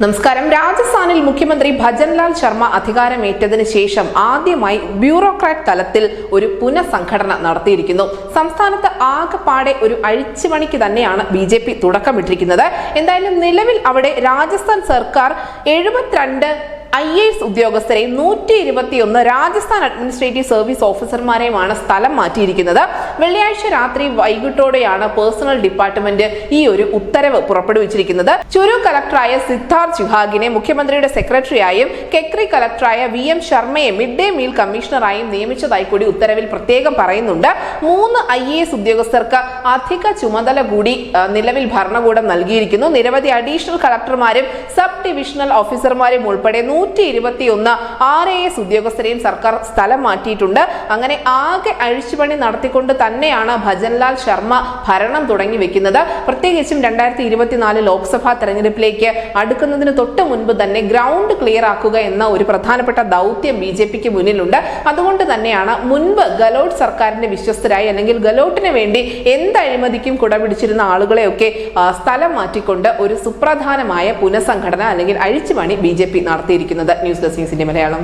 നമസ്കാരം. രാജസ്ഥാനിൽ മുഖ്യമന്ത്രി ഭജൻലാൽ ശർമ്മ അധികാരമേറ്റതിനു ശേഷം ആദ്യമായി ബ്യൂറോക്രാറ്റ് തലത്തിൽ ഒരു പുനഃസംഘടന നടത്തിയിരിക്കുന്നു. സംസ്ഥാനത്ത് ആകെപ്പാടെ ഒരു അഴിച്ചുപണിക്ക് തന്നെയാണ് BJP തുടക്കമിട്ടിരിക്കുന്നത്. എന്തായാലും നിലവിൽ അവിടെ രാജസ്ഥാൻ സർക്കാർ 72 IAS ഉദ്യോഗസ്ഥരെയും 121 രാജസ്ഥാൻ അഡ്മിനിസ്ട്രേറ്റീവ് സർവീസ് ഓഫീസർമാരെയുമാണ് സ്ഥലം മാറ്റിയിരിക്കുന്നത്. വെള്ളിയാഴ്ച രാത്രി വൈകിട്ടോടെയാണ് പേഴ്സണൽ ഡിപ്പാർട്ട്മെന്റ് ഈ ഒരു ഉത്തരവ് പുറപ്പെടുവിച്ചിരിക്കുന്നത്. ചുരു കളക്ടറായ സിദ്ധാർത്ഥ് ചുഹാഗിനെ മുഖ്യമന്ത്രിയുടെ സെക്രട്ടറിയായും കെക്രി കളക്ടറായ VM ശർമ്മയെ മിഡ് ഡേ മീൽ കമ്മീഷണറായും നിയമിച്ചതായി കൂടി ഉത്തരവിൽ പ്രത്യേകം പറയുന്നുണ്ട്. 3 IAS ഉദ്യോഗസ്ഥർക്ക് അധിക ചുമതല കൂടി നിലവിൽ ഭരണകൂടം നൽകിയിരിക്കുന്നു. നിരവധി അഡീഷണൽ കളക്ടർമാരും സബ് ഡിവിഷണൽ ഓഫീസർമാരും ഉൾപ്പെടെ 121 RAS ഉദ്യോഗസ്ഥരെയും സർക്കാർ സ്ഥലം മാറ്റിയിട്ടുണ്ട്. അങ്ങനെ ആകെ അഴിച്ചുപണി നടത്തിക്കൊണ്ട് തന്നെയാണ് ഭജൻലാൽ ശർമ്മ ഭരണം തുടങ്ങി വെക്കുന്നത്. പ്രത്യേകിച്ചും 2024 ലോക്സഭാ തെരഞ്ഞെടുപ്പിലേക്ക് അടുക്കുന്നതിന് തൊട്ട് മുൻപ് തന്നെ ഗ്രൗണ്ട് ക്ലിയർ ആക്കുക എന്ന ഒരു പ്രധാനപ്പെട്ട ദൗത്യം BJPക്ക് മുന്നിലുണ്ട്. അതുകൊണ്ട് തന്നെയാണ് മുൻപ് ഗലോട്ട് സർക്കാരിന്റെ വിശ്വസ്തരായി അല്ലെങ്കിൽ ഗലോട്ടിന് വേണ്ടി എന്ത് അഴിമതിക്കും കുടപിടിച്ചിരുന്ന ആളുകളെയൊക്കെ സ്ഥലം മാറ്റിക്കൊണ്ട് ഒരു സുപ്രധാനമായ പുനഃസംഘടന അല്ലെങ്കിൽ അഴിച്ചുപണി BJP നടത്തിയിരിക്കുന്നത്. ന്യൂസ് ഡെസ്ക് ന്യൂസിന്റെ മലയാളം.